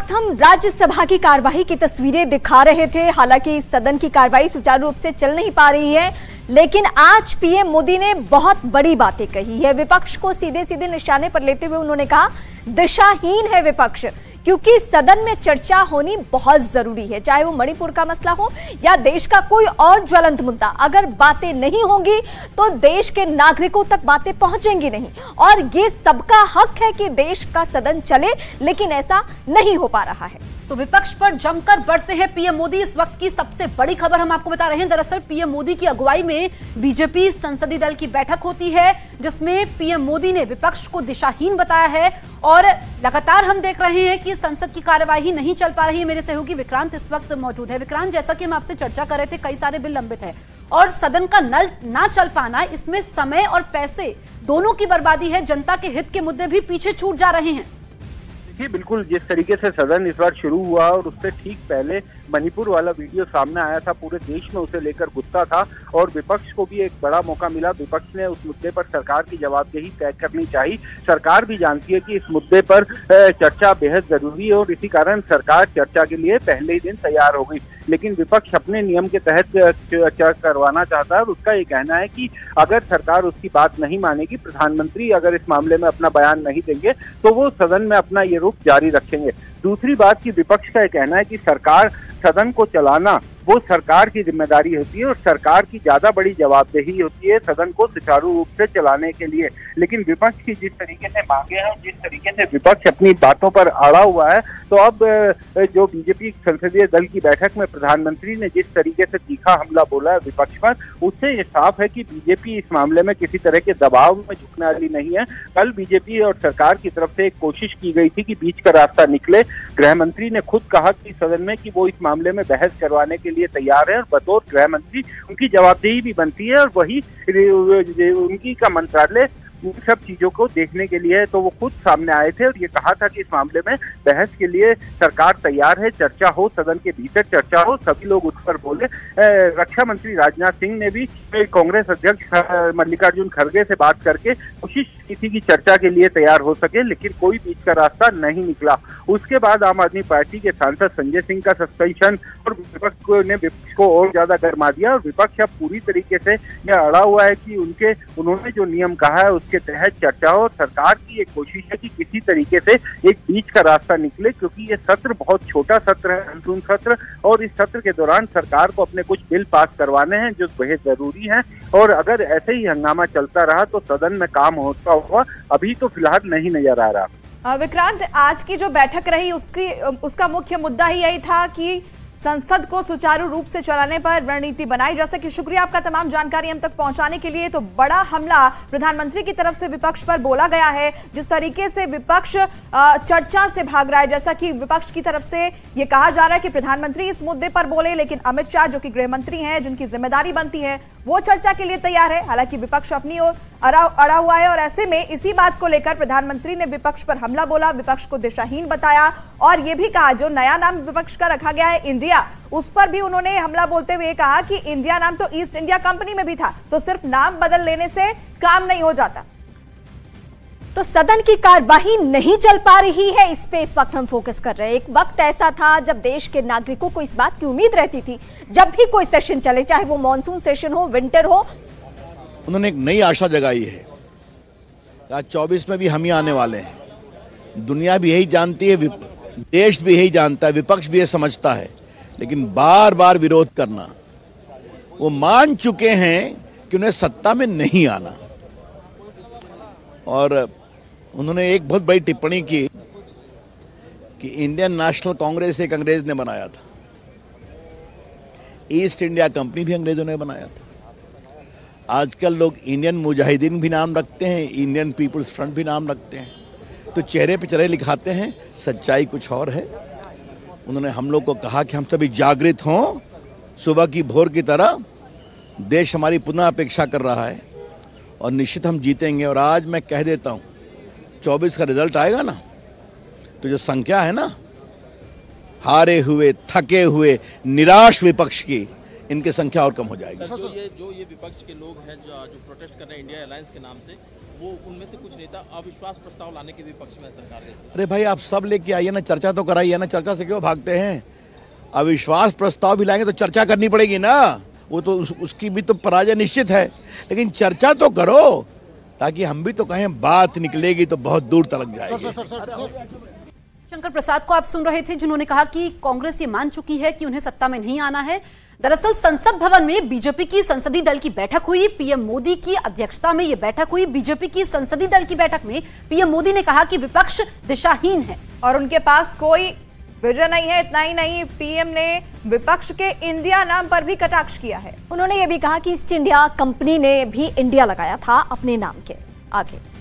वक्त हम राज्यसभा की कार्यवाही की तस्वीरें दिखा रहे थे। हालांकि सदन की कार्यवाही सुचारू रूप से चल नहीं पा रही है, लेकिन आज पीएम मोदी ने बहुत बड़ी बातें कही है। विपक्ष को सीधे सीधे निशाने पर लेते हुए उन्होंने कहा, दिशाहीन है विपक्ष, क्योंकि सदन में चर्चा होनी बहुत जरूरी है। चाहे वो मणिपुर का मसला हो या देश का कोई और ज्वलंत मुद्दा, अगर बातें नहीं होंगी तो देश के नागरिकों तक बातें पहुंचेंगी नहीं। और ये सबका हक है कि देश का सदन चले, लेकिन ऐसा नहीं हो पा रहा है। तो विपक्ष पर जमकर बरसे हैं पीएम मोदी। इस वक्त की सबसे बड़ी खबर हम आपको बता रहे हैं। दरअसल पीएम मोदी की अगुवाई में बीजेपी संसदीय दल की बैठक होती है, जिसमें पीएम मोदी ने विपक्ष को दिशाहीन बताया है। और लगातार हम देख रहे हैं कि संसद की कार्यवाही नहीं चल पा रही है। मेरे सहयोगी विक्रांत इस वक्त मौजूद है। विक्रांत, जैसा कि हम आपसे चर्चा कर रहे थे, कई सारे बिल लंबित है और सदन का नल ना चल पाना, इसमें समय और पैसे दोनों की बर्बादी है। जनता के हित के मुद्दे भी पीछे छूट जा रहे हैं। देखिए, बिल्कुल जिस तरीके से सदन इस बार शुरू हुआ और उससे ठीक पहले मणिपुर वाला वीडियो सामने आया था, पूरे देश में उसे लेकर गुस्सा था और विपक्ष को भी एक बड़ा मौका मिला। विपक्ष ने उस मुद्दे पर सरकार की जवाबदेही तय करनी चाहिए। सरकार भी जानती है कि इस मुद्दे पर चर्चा बेहद जरूरी है और इसी कारण सरकार चर्चा के लिए पहले ही दिन तैयार हो गई। लेकिन विपक्ष अपने नियम के तहत चर्चा करवाना चाहता है और उसका ये कहना है कि अगर सरकार उसकी बात नहीं मानेगी, प्रधानमंत्री अगर इस मामले में अपना बयान नहीं देंगे, तो वो सदन में अपना ये रुख जारी रखेंगे। दूसरी बात कि विपक्ष का ये कहना है कि सरकार सदन को चलाना वो सरकार की जिम्मेदारी होती है और सरकार की ज्यादा बड़ी जवाबदेही होती है सदन को सुचारू रूप से चलाने के लिए। लेकिन विपक्ष की जिस तरीके से मांगे हैं, जिस तरीके से विपक्ष अपनी बातों पर अड़ा हुआ है, तो अब जो बीजेपी संसदीय दल की बैठक में प्रधानमंत्री ने जिस तरीके से तीखा हमला बोला है विपक्ष पर, उससे ये साफ है कि बीजेपी इस मामले में किसी तरह के दबाव में झुकने वाली नहीं है। कल बीजेपी और सरकार की तरफ से एक कोशिश की गई थी कि बीच का रास्ता निकले। गृह मंत्री ने खुद कहा कि सदन में कि वो इस मामले में बहस करवाने के लिए तैयार है और बतौर गृह मंत्री उनकी जवाबदेही भी बनती है और वही उनकी का मंत्रालय उन सब चीजों को देखने के लिए है। तो वो खुद सामने आए थे और ये कहा था कि इस मामले में बहस के लिए सरकार तैयार है, चर्चा हो, सदन के भीतर चर्चा हो, सभी लोग उस पर बोले। रक्षा मंत्री राजनाथ सिंह ने भी कांग्रेस अध्यक्ष मल्लिकार्जुन खड़गे से बात करके कोशिश की थी कि चर्चा के लिए तैयार हो सके, लेकिन कोई बीच का रास्ता नहीं निकला। उसके बाद आम आदमी पार्टी के सांसद संजय सिंह का सस्पेंशन और विपक्ष ने विपक्ष को और ज्यादा गरमा दिया और विपक्ष अब पूरी तरीके से यह अड़ा हुआ है कि उन्होंने जो नियम कहा है उसके तहत चर्चा हो। और सरकार की एक कोशिश है कि किसी तरीके से एक बीच का रास्ता निकले, क्योंकि ये सत्र बहुत छोटा सत्र है, मानसून सत्र, और इस सत्र के दौरान सरकार को अपने कुछ बिल पास करवाने हैं जो बेहद जरूरी हैं। और अगर ऐसे ही हंगामा चलता रहा तो सदन में काम होता हुआ अभी तो फिलहाल नहीं नजर आ रहा। विक्रांत, आज की जो बैठक रही उसका मुख्य मुद्दा ही यही था कि संसद को सुचारू रूप से चलाने पर रणनीति बनाई। जैसा कि शुक्रिया आपका तमाम जानकारी हम तक पहुंचाने के लिए। तो बड़ा हमला प्रधानमंत्री की तरफ से विपक्ष पर बोला गया है। जिस तरीके से विपक्ष चर्चा से भाग रहा है, जैसा कि विपक्ष की तरफ से ये कहा जा रहा है कि प्रधानमंत्री इस मुद्दे पर बोले, लेकिन अमित शाह जो कि गृह मंत्री हैं, जिनकी जिम्मेदारी बनती है, वो चर्चा के लिए तैयार है। हालांकि विपक्ष अपनी ओर अड़ा हुआ है और ऐसे में इसी बात को लेकर प्रधानमंत्री ने विपक्ष पर हमला बोला, विपक्ष को दिशाहीन बताया और यह भी कहा, जो नया नाम विपक्ष का रखा गया है इंडिया, उस पर भी उन्होंने हमला बोलते हुए कहा कि इंडिया नाम तो ईस्ट इंडिया कंपनी में भी था, तो सिर्फ नाम बदल लेने से काम नहीं हो जाता। तो सदन की कार्यवाही नहीं चल पा रही है, इस पे इस वक्त हम फोकस कर रहे हैं। एक वक्त ऐसा था जब देश के नागरिकों को इस बात की उम्मीद रहती थी, जब भी कोई सेशन चले, चाहे वो मानसून सेशन हो, विंटर हो। उन्होंने एक नई आशा जगाई है। आज 24 में भी हम ही आने वाले हैं। दुनिया भी यही जानती है, देश भी यही जानता है, विपक्ष भी ये समझता है, लेकिन बार बार विरोध करना। वो मान चुके हैं कि उन्हें सत्ता में नहीं आना। और उन्होंने एक बहुत बड़ी टिप्पणी की कि इंडियन नेशनल कांग्रेस एक अंग्रेज ने बनाया था, ईस्ट इंडिया कंपनी भी अंग्रेजों ने बनाया था। आजकल लोग इंडियन मुजाहिदीन भी नाम रखते हैं, इंडियन पीपुल्स फ्रंट भी नाम रखते हैं, तो चेहरे पे चेहरे लिखाते हैं, सच्चाई कुछ और है। उन्होंने हम लोग को कहा कि हम सभी जागृत हों, सुबह की भोर की तरह। देश हमारी पुनः अपेक्षा कर रहा है और निश्चित हम जीतेंगे। और आज मैं कह देता हूं, 24 का रिजल्ट आएगा ना, तो जो संख्या है ना, हारे हुए, थके हुए, निराश विपक्ष की, इनकी संख्या और कम हो जाएगी। जो ये विपक्ष के लोग हैं जो प्रोटेस्ट कर रहे हैं इंडिया अलायंस के नाम से, वो उनमें से कुछ नेता अविश्वास प्रस्ताव लाने के भी पक्ष में सरकार के। अरे भाई आप सब लेके आइए ना, चर्चा तो कराइए ना, चर्चा से क्यों भागते हैं? अविश्वास प्रस्ताव भी लाएंगे तो चर्चा करनी पड़ेगी ना, वो तो उसकी भी तो पराजय निश्चित है, लेकिन चर्चा तो करो ताकि हम भी तो कहें, बात निकलेगी तो बहुत दूर तक जाएगी। शंकर प्रसाद को आप सुन रहे थे, जिन्होंने कहा कि कांग्रेस ये मान चुकी है कि उन्हें सत्ता में नहीं आना है। दरअसल संसद भवन में बीजेपी की संसदीय दल की बैठक हुई, पीएम मोदी की अध्यक्षता में यह बैठक हुई। बीजेपी की संसदीय दल की बैठक में पीएम मोदी ने कहा कि विपक्ष दिशाहीन है और उनके पास कोई विजन नहीं है। इतना ही नहीं, पीएम ने विपक्ष के इंडिया नाम पर भी कटाक्ष किया है। उन्होंने ये भी कहा कि ईस्ट इंडिया कंपनी ने भी इंडिया लगाया था अपने नाम के आगे।